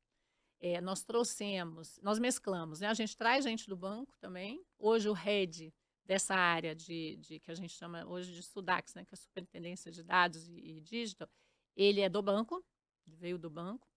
Nós mesclamos, né? A gente traz gente do banco também. Hoje o head dessa área que a gente chama hoje de SUDAX, né, que é a Superintendência de Dados e Digital, ele é do banco, veio do banco,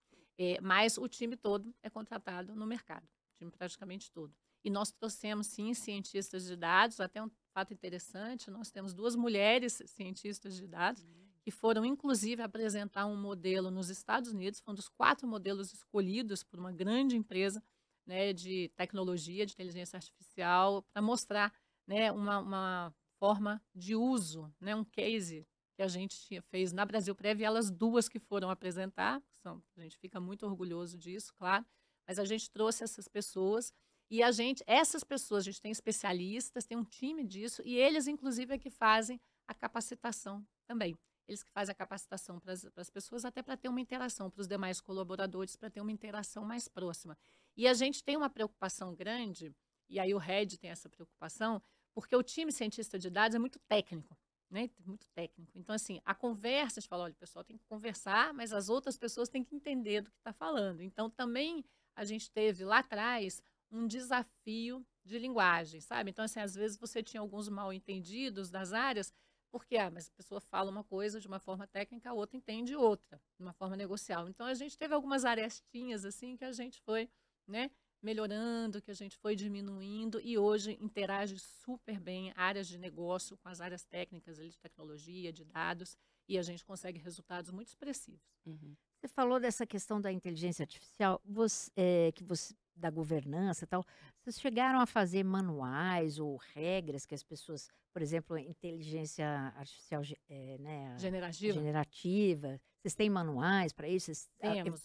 mas o time todo é contratado no mercado, o time praticamente todo. E nós trouxemos, sim, cientistas de dados, até um fato interessante, nós temos 2 mulheres cientistas de dados, que foram, inclusive, apresentar um modelo nos Estados Unidos, foi um dos 4 modelos escolhidos por uma grande empresa, né, de tecnologia, de inteligência artificial, para mostrar, né, uma forma de uso, né, um case que a gente fez na Brasilprev, e elas 2 que foram apresentar, a gente fica muito orgulhoso disso, claro, mas a gente trouxe essas pessoas, e essas pessoas, a gente tem especialistas, tem um time disso, e eles, inclusive, é que fazem a capacitação também. Eles que fazem a capacitação para as pessoas, até para ter uma interação, para os demais colaboradores, para ter uma interação mais próxima. E a gente tem uma preocupação grande, e aí o head tem essa preocupação, porque o time cientista de dados é muito técnico, né? Muito técnico. Então, assim, a conversa, a gente fala, olha, o pessoal tem que conversar, mas as outras pessoas têm que entender do que está falando. Então, também a gente teve lá atrás um desafio de linguagem, sabe? Então, assim, às vezes você tinha alguns mal-entendidos das áreas, porque, mas a pessoa fala uma coisa de uma forma técnica, a outra entende outra, de uma forma negocial. Então, a gente teve algumas arestinhas, assim, que a gente foi, né, melhorando, que a gente foi diminuindo, e hoje interage super bem áreas de negócio com as áreas técnicas ali, de tecnologia, de dados, e a gente consegue resultados muito expressivos. Você falou dessa questão da inteligência artificial, que você da governança e tal, vocês chegaram a fazer manuais ou regras que as pessoas, por exemplo, inteligência artificial, né, a Generativa? generativa, vocês têm manuais para isso?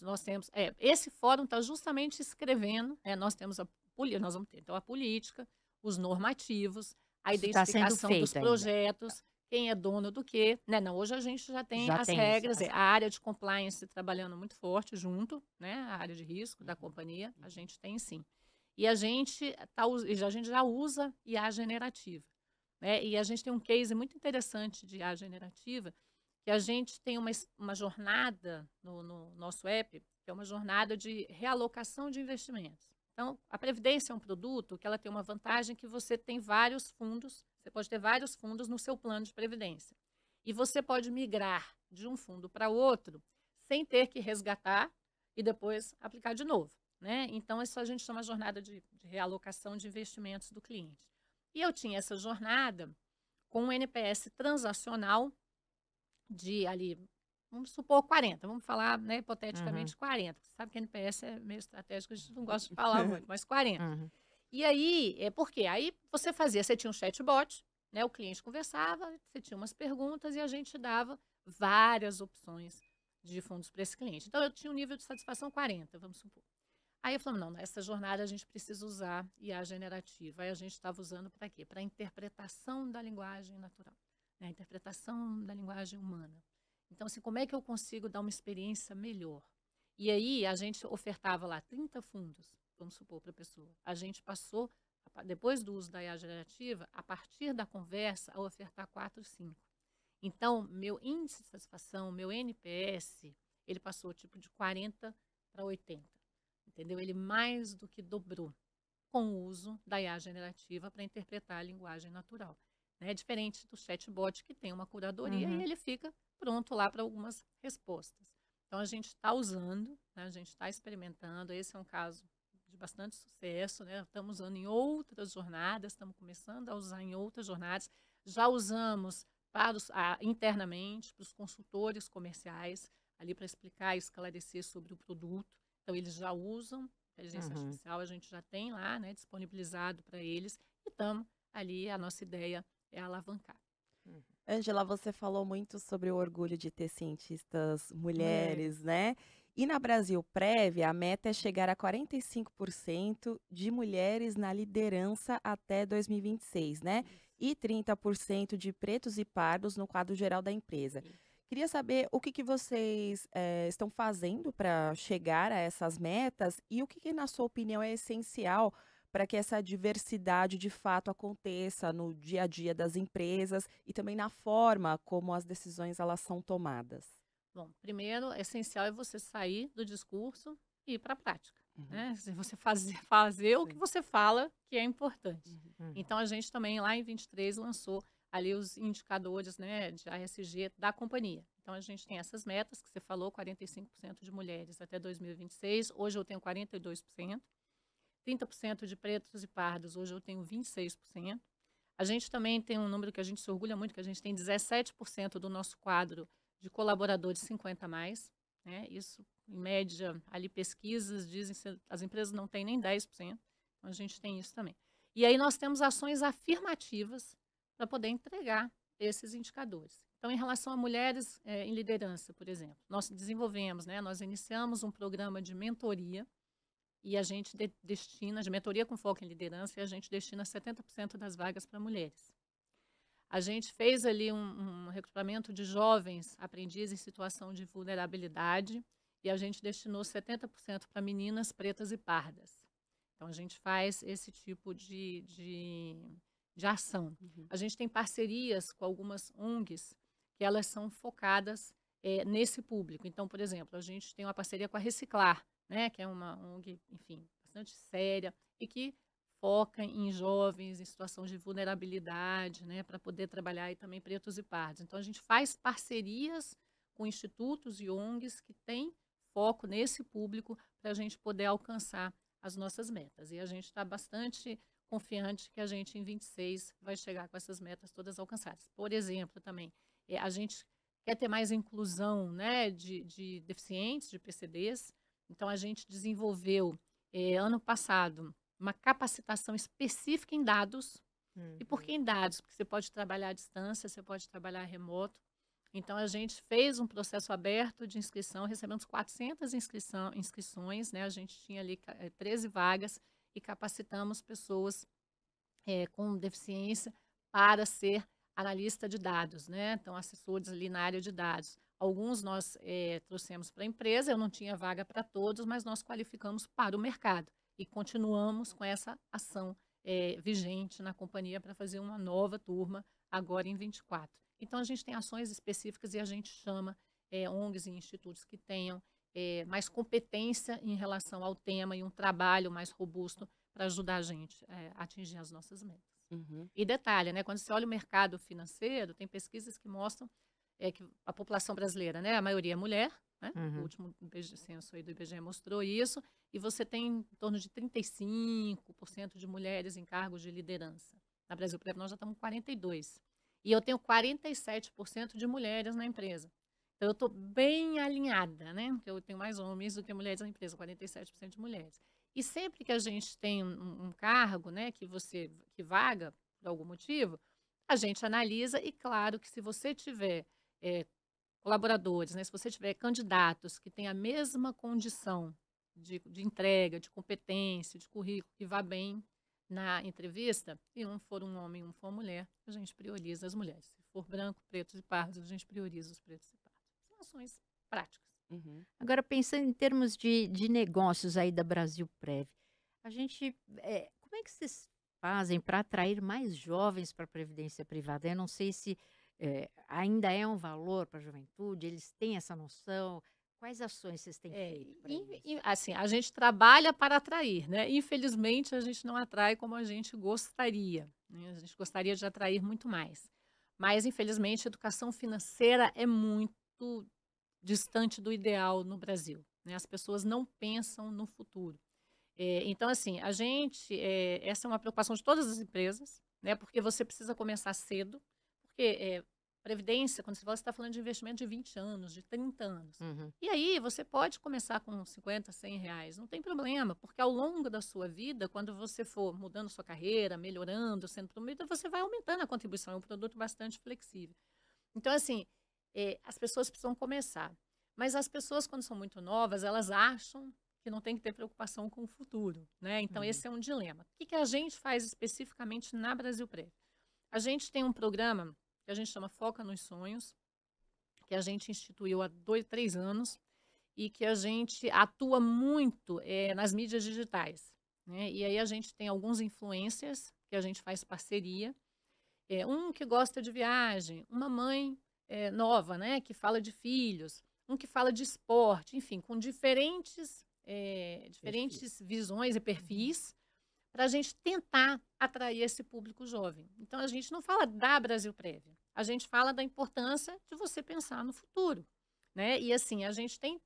Nós temos. Esse fórum está justamente escrevendo, nós temos nós vamos ter então a política, os normativos, a Isso está sendo identificação dos feito ainda. projetos, quem é dono do quê, né? Não, hoje a gente já tem Já as tem regras, isso. a área de compliance trabalhando muito forte junto, né? A área de risco da companhia, a gente tem sim. E a gente já usa IA generativa, né? E a gente tem um case muito interessante de IA generativa, que a gente tem uma jornada no nosso app, que é uma jornada de realocação de investimentos. Então, a Previdência é um produto que ela tem uma vantagem que você tem vários fundos, você pode ter vários fundos no seu plano de Previdência. E você pode migrar de um fundo para outro sem ter que resgatar e depois aplicar de novo, né? Então, isso a gente chama de jornada de realocação de investimentos do cliente. E eu tinha essa jornada com um NPS transacional de ali, vamos supor 40, vamos falar, né, hipoteticamente 40. Você sabe que NPS é meio estratégico, a gente não gosta de falar muito, mas 40. E aí, por quê? Aí você tinha um chatbot, né, o cliente conversava, você tinha umas perguntas e a gente dava várias opções de fundos para esse cliente. Então, eu tinha um nível de satisfação 40, vamos supor. Aí eu falei, não, nessa jornada a gente precisa usar IA generativa. Aí a gente estava usando para quê? Para interpretação da linguagem natural, né? A interpretação da linguagem humana. Então, assim, como é que eu consigo dar uma experiência melhor? E aí a gente ofertava lá 30 fundos, vamos supor, para a pessoa. A gente passou, depois do uso da IA generativa, a partir da conversa, a ofertar 4, 5. Então, meu índice de satisfação, meu NPS, ele passou tipo de 40 para 80. Entendeu? Ele mais do que dobrou com o uso da IA generativa para interpretar a linguagem natural, né? Diferente do chatbot, que tem uma curadoria e ele fica pronto lá para algumas respostas. Então, a gente está usando, né? A gente está experimentando. Esse é um caso de bastante sucesso, né? Estamos usando em outras jornadas, estamos começando a usar em outras jornadas. Já usamos internamente para os consultores comerciais, ali para explicar e esclarecer sobre o produto. Então, eles já usam inteligência artificial, a gente já tem lá, né, disponibilizado para eles, e estamos ali, a nossa ideia é alavancar. Ângela, você falou muito sobre o orgulho de ter cientistas mulheres, né? E na Brasil Prévia, a meta é chegar a 45% de mulheres na liderança até 2026, né? E 30% de pretos e pardos no quadro geral da empresa. Queria saber o que vocês estão fazendo para chegar a essas metas e o que, na sua opinião, é essencial para que essa diversidade de fato aconteça no dia a dia das empresas e também na forma como as decisões elas são tomadas. Bom, primeiro, essencial é você sair do discurso e ir para a prática, né? Você fazer o que você fala que é importante. Então, a gente também, lá em 23, lançou ali os indicadores, né, de ASG da companhia. Então, a gente tem essas metas que você falou, 45% de mulheres até 2026. Hoje eu tenho 42%. 30% de pretos e pardos, hoje eu tenho 26%. A gente também tem um número que a gente se orgulha muito, que a gente tem 17% do nosso quadro de colaboradores 50 a mais, né? Isso, em média, ali pesquisas dizem que as empresas não têm nem 10%, então a gente tem isso também. E aí nós temos ações afirmativas para poder entregar esses indicadores. Então, em relação a mulheres em liderança, por exemplo, nós desenvolvemos, né, nós iniciamos um programa de mentoria e a gente destina, de mentoria com foco em liderança, e a gente destina 70% das vagas para mulheres. A gente fez ali um recrutamento de jovens aprendizes em situação de vulnerabilidade e a gente destinou 70% para meninas pretas e pardas. Então, a gente faz esse tipo de ação. A gente tem parcerias com algumas ONGs que elas são focadas nesse público. Então, por exemplo, a gente tem uma parceria com a Reciclar, né, que é uma ONG, enfim, bastante séria e que foca em jovens em situação de vulnerabilidade, né, para poder trabalhar aí também pretos e pardos. Então, a gente faz parcerias com institutos e ONGs que têm foco nesse público para a gente poder alcançar as nossas metas. E a gente está bastante confiante que a gente, em 26, vai chegar com essas metas todas alcançadas. Por exemplo, também, a gente quer ter mais inclusão, né, de deficientes, de PCDs. Então, a gente desenvolveu ano passado, uma capacitação específica em dados. E por que em dados? Porque você pode trabalhar à distância, você pode trabalhar remoto. Então, a gente fez um processo aberto de inscrição, recebemos 400 inscrições, né? A gente tinha ali 13 vagas e capacitamos pessoas com deficiência para ser analista de dados, né? Então, assessores ali na área de dados. Alguns nós trouxemos para a empresa, eu não tinha vaga para todos, mas nós qualificamos para o mercado e continuamos com essa ação vigente na companhia para fazer uma nova turma agora em 24. Então, a gente tem ações específicas e a gente chama ONGs e institutos que tenham mais competência em relação ao tema e um trabalho mais robusto para ajudar a gente a atingir as nossas metas. Uhum. E detalhe, né, quando você olha o mercado financeiro, tem pesquisas que mostram que a população brasileira, né, a maioria é mulher, né? O último censo aí do IBGE mostrou isso, e você tem em torno de 35% de mulheres em cargos de liderança. Na Brasil Prev nós já estamos com 42%. E eu tenho 47% de mulheres na empresa. Então, eu estou bem alinhada, né? Porque eu tenho mais homens do que mulheres na empresa, 47% de mulheres. E sempre que a gente tem um cargo, né, que vaga por algum motivo, a gente analisa e, claro, que se você tiver colaboradores, né, se você tiver candidatos que têm a mesma condição de entrega, de competência, de currículo, que vá bem na entrevista, e um for um homem e um for uma mulher, a gente prioriza as mulheres. Se for branco, pretos e pardos, a gente prioriza os pretos e pardos. São ações práticas. Uhum. Agora, pensando em termos de negócios aí da Brasil Prev, a gente, como é que vocês fazem para atrair mais jovens para a previdência privada? Eu não sei se ainda é um valor para a juventude, eles têm essa noção. Quais ações vocês têm feito para isso? Assim, a gente trabalha para atrair, né? Infelizmente, a gente não atrai como a gente gostaria, né? A gente gostaria de atrair muito mais. Mas, infelizmente, a educação financeira é muito distante do ideal no Brasil, né? As pessoas não pensam no futuro. Então, assim, essa é uma preocupação de todas as empresas, né? Porque você precisa começar cedo, porque previdência, quando você está falando de investimento de 20 anos, de 30 anos. E aí, você pode começar com 50, 100 reais, não tem problema, porque ao longo da sua vida, quando você for mudando sua carreira, melhorando, sendo promovido, você vai aumentando a contribuição, é um produto bastante flexível. Então, assim, as pessoas precisam começar. Mas as pessoas, quando são muito novas, elas acham que não tem que ter preocupação com o futuro, né? Então, esse é um dilema. O que a gente faz especificamente na Brasil Prev? A gente tem um programa que a gente chama Foca nos Sonhos, que a gente instituiu há 3 anos e que a gente atua muito nas mídias digitais, né? E aí a gente tem alguns influencers que a gente faz parceria. Um que gosta de viagem, uma mãe nova, né, que fala de filhos, um que fala de esporte, enfim, com diferentes visões e perfis, para a gente tentar atrair esse público jovem. Então, a gente não fala da Brasil Prev, a gente fala da importância de você pensar no futuro, né? E, assim, a gente tem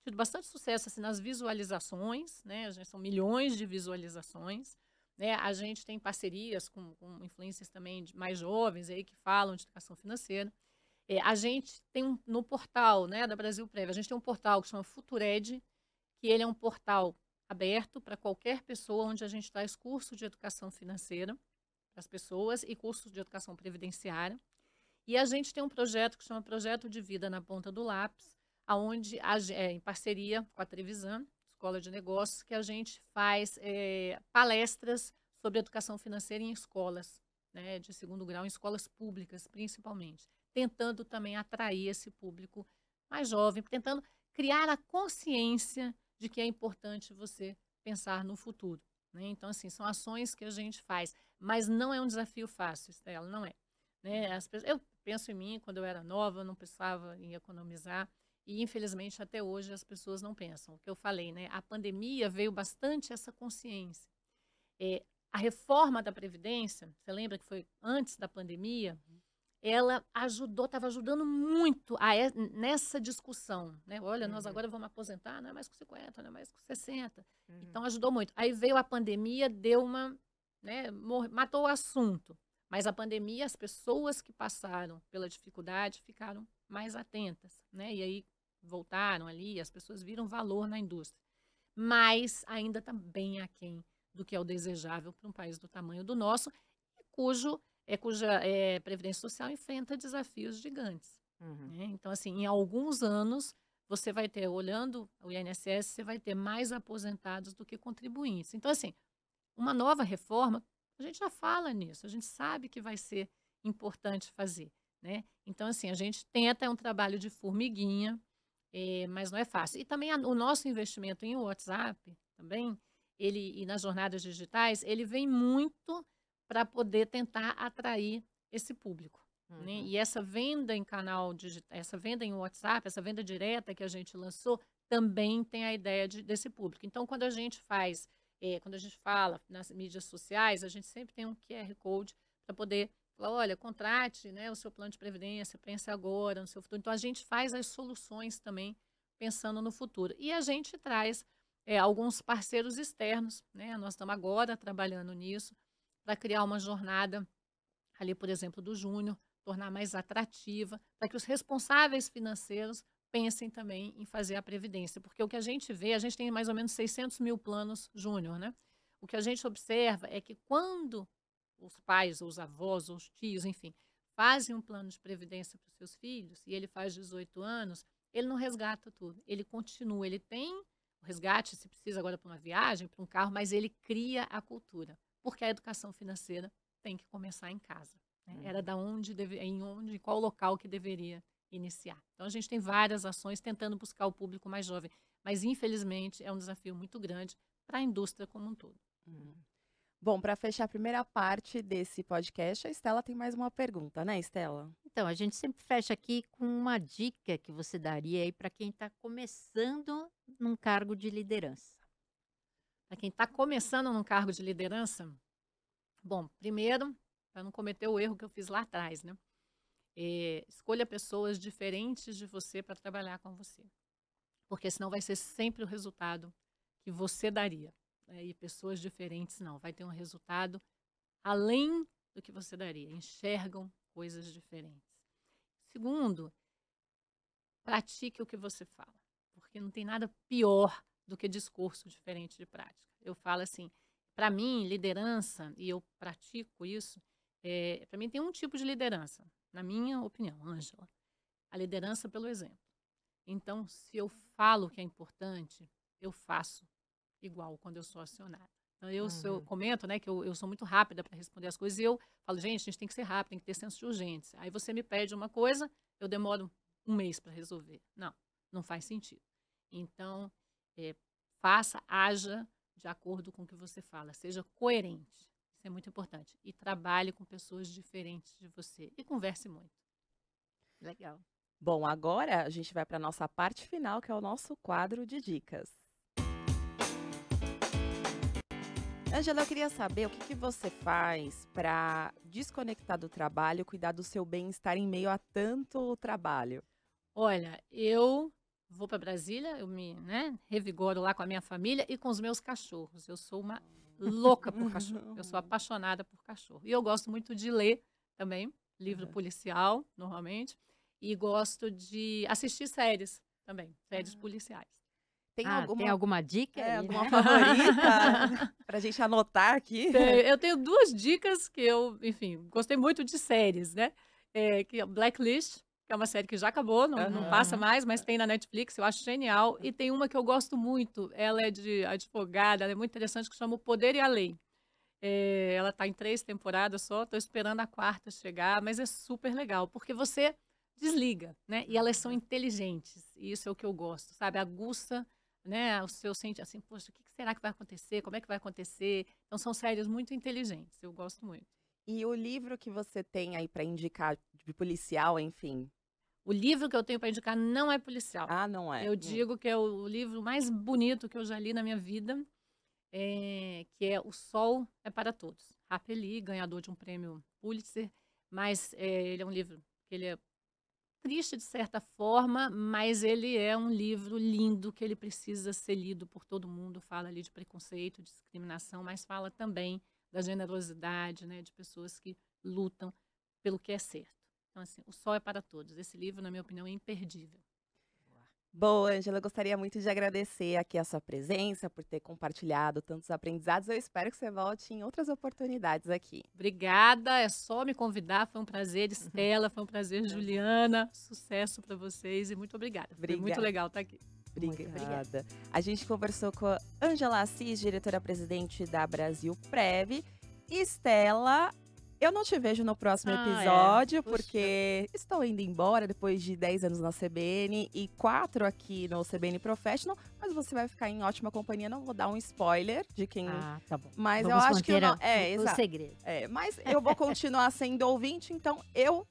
tido bastante sucesso assim, nas visualizações, né? São milhões de visualizações, né? A gente tem parcerias com influencers também mais jovens aí que falam de educação financeira. A gente tem no portal, né, da Brasil Prev, a gente tem um portal que chama Futured, que ele é um portal aberto para qualquer pessoa, onde a gente traz curso de educação financeira para as pessoas e curso de educação previdenciária. E a gente tem um projeto que chama Projeto de Vida na Ponta do Lápis, onde, em parceria com a Trevisan, Escola de Negócios, que a gente faz palestras sobre educação financeira em escolas, né, de segundo grau, em escolas públicas, principalmente, tentando também atrair esse público mais jovem, tentando criar a consciência de que é importante você pensar no futuro, né? Então, assim, são ações que a gente faz, mas não é um desafio fácil, Estela, não é, né? Eu penso em mim, quando eu era nova, eu não pensava em economizar, e infelizmente até hoje as pessoas não pensam. O que eu falei, né? A pandemia veio bastante essa consciência. A reforma da Previdência, você lembra que foi antes da pandemia, ela estava ajudando muito nessa discussão, né? Olha, nós agora vamos aposentar, não é mais com 50, não é mais com 60. Então, ajudou muito. Aí veio a pandemia, matou o assunto. Mas a pandemia, as pessoas que passaram pela dificuldade ficaram mais atentas, né? E aí voltaram ali, as pessoas viram valor na indústria. mas ainda está bem aquém do que é o desejável para um país do tamanho do nosso, cuja Previdência Social enfrenta desafios gigantes. Uhum. Né? Então, assim, em alguns anos, você vai ter, olhando o INSS, você vai ter mais aposentados do que contribuintes. Então, assim, uma nova reforma, a gente já fala nisso, a gente sabe que vai ser importante fazer. Né? Então, assim, a gente tenta, é um trabalho de formiguinha, mas não é fácil. E também o nosso investimento em WhatsApp, também, e nas jornadas digitais, ele vem muito para poder tentar atrair esse público. Né? Uhum. E essa venda em canal digital, essa venda em WhatsApp, essa venda direta que a gente lançou, também tem a ideia desse público. Então, quando a gente fala nas mídias sociais, a gente sempre tem um QR Code para poder falar, olha, contrate, né, o seu plano de previdência, pense agora no seu futuro. Então, a gente faz as soluções também pensando no futuro. E a gente traz alguns parceiros externos, né? Nós estamos agora trabalhando nisso para criar uma jornada ali, por exemplo, do Júnior, tornar mais atrativa, para que os responsáveis financeiros pensem também em fazer a previdência. Porque o que a gente vê, a gente tem mais ou menos 600 mil planos Júnior, né? O que a gente observa é que quando os pais, ou os avós, ou os tios, enfim, fazem um plano de previdência para os seus filhos, e ele faz 18 anos, ele não resgata tudo. Ele continua, ele tem o resgate, se precisa agora para uma viagem, para um carro, mas ele cria a cultura. Porque a educação financeira tem que começar em casa. Né? Era em qual local que deveria iniciar. Então, a gente tem várias ações tentando buscar o público mais jovem, mas, infelizmente, é um desafio muito grande para a indústria como um todo. Bom, para fechar a primeira parte desse podcast, a Estela tem mais uma pergunta, né, Estela? Então, a gente sempre fecha aqui com uma dica que você daria aí para quem está começando num cargo de liderança. Para quem está começando num cargo de liderança, bom, primeiro, para não cometer o erro que eu fiz lá atrás, né? Escolha pessoas diferentes de você para trabalhar com você. Porque senão vai ser sempre o resultado que você daria. E pessoas diferentes não. Vai ter um resultado além do que você daria. Enxergam coisas diferentes. Segundo, pratique o que você fala. Porque não tem nada pior do que discurso diferente de prática. Eu falo assim, para mim, liderança, e eu pratico isso, para mim tem um tipo de liderança, na minha opinião, Ângela, a liderança pelo exemplo. Então, se eu falo que é importante, eu faço igual quando eu sou acionada. Então, eu comento, né, que eu sou muito rápida para responder as coisas, e eu falo, gente, a gente tem que ser rápido, tem que ter senso de urgência. Aí você me pede uma coisa, eu demoro um mês para resolver. Não faz sentido. Então, haja de acordo com o que você fala, seja coerente. Isso é muito importante. E trabalhe com pessoas diferentes de você. E converse muito. Legal. Bom, agora a gente vai para a nossa parte final, que é o nosso quadro de dicas. Ângela, eu queria saber o que você faz para desconectar do trabalho, cuidar do seu bem-estar em meio a tanto trabalho. Olha, eu vou para Brasília, eu me revigoro lá com a minha família e com os meus cachorros. Eu sou uma louca por cachorro. Eu sou apaixonada por cachorro. E eu gosto muito de ler também, livro policial, normalmente. E gosto de assistir séries também, séries policiais. Tem alguma dica aí, alguma né? favorita para a gente anotar aqui? Eu tenho 2 dicas que eu, enfim, gostei muito de séries, né? Que é Blacklist, que é uma série que já acabou, não passa mais, mas tem na Netflix, eu acho genial. E tem uma que eu gosto muito, ela é de advogada, ela é muito interessante, que chama O Poder e a Lei. Ela está em 3 temporadas só, estou esperando a 4ª chegar, mas é super legal, porque você desliga, né? E elas são inteligentes, e isso é o que eu gosto, sabe? Aguça, né, o seu sentimento, assim, poxa, o que será que vai acontecer? Como é que vai acontecer? Então, são séries muito inteligentes, eu gosto muito. E o livro que você tem aí para indicar, de policial, enfim? O livro que eu tenho para indicar não é policial. Ah, não é? Eu digo que é o livro mais bonito que eu já li na minha vida, que é O Sol é para Todos. Harper Lee, ganhador de um prêmio Pulitzer, mas ele é um livro que ele é triste de certa forma, mas ele é um livro lindo que ele precisa ser lido por todo mundo. Fala ali de preconceito, discriminação, mas fala também da generosidade, né, de pessoas que lutam pelo que é certo. Então, assim, O Sol é para Todos. Esse livro, na minha opinião, é imperdível. Bom, Ângela, eu gostaria muito de agradecer aqui a sua presença, por ter compartilhado tantos aprendizados. Eu espero que você volte em outras oportunidades aqui. Obrigada, é só me convidar, foi um prazer, Estela, foi um prazer, Juliana. Sucesso para vocês e muito obrigada. Foi muito Obrigada. legal estar aqui. Muito obrigada. Obrigada. A gente conversou com a Ângela Assis, diretora-presidente da Brasil Prev. Estela, eu não te vejo no próximo episódio, Puxa. porque estou indo embora depois de 10 anos na CBN e 4 aqui no CBN Professional, mas você vai ficar em ótima companhia. Não vou dar um spoiler de quem. Tá bom. Mas Vamos eu acho que eu manter não. É, o exato. segredo. Mas eu vou continuar sendo ouvinte, então eu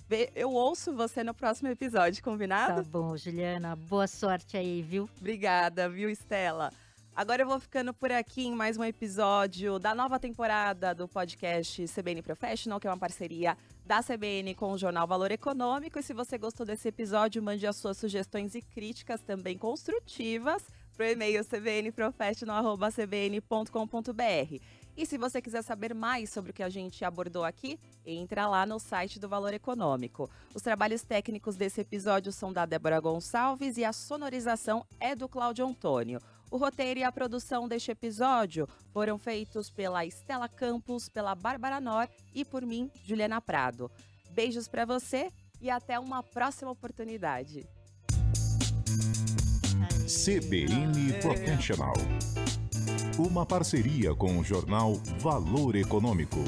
ouço você no próximo episódio, combinado? Tá bom, Juliana. Boa sorte aí, viu? Obrigada, viu, Estela? Agora eu vou ficando por aqui em mais um episódio da nova temporada do podcast CBN Professional, que é uma parceria da CBN com o jornal Valor Econômico. E se você gostou desse episódio, mande as suas sugestões e críticas também construtivas para o e-mail cbnprofessional@cbn.com.br. E se você quiser saber mais sobre o que a gente abordou aqui, entra lá no site do Valor Econômico. Os trabalhos técnicos desse episódio são da Débora Gonçalves e a sonorização é do Cláudio Antônio. O roteiro e a produção deste episódio foram feitos pela Estela Campos, pela Bárbara Nor e por mim, Juliana Prado. Beijos para você e até uma próxima oportunidade. CBN Professional. Uma parceria com o jornal Valor Econômico.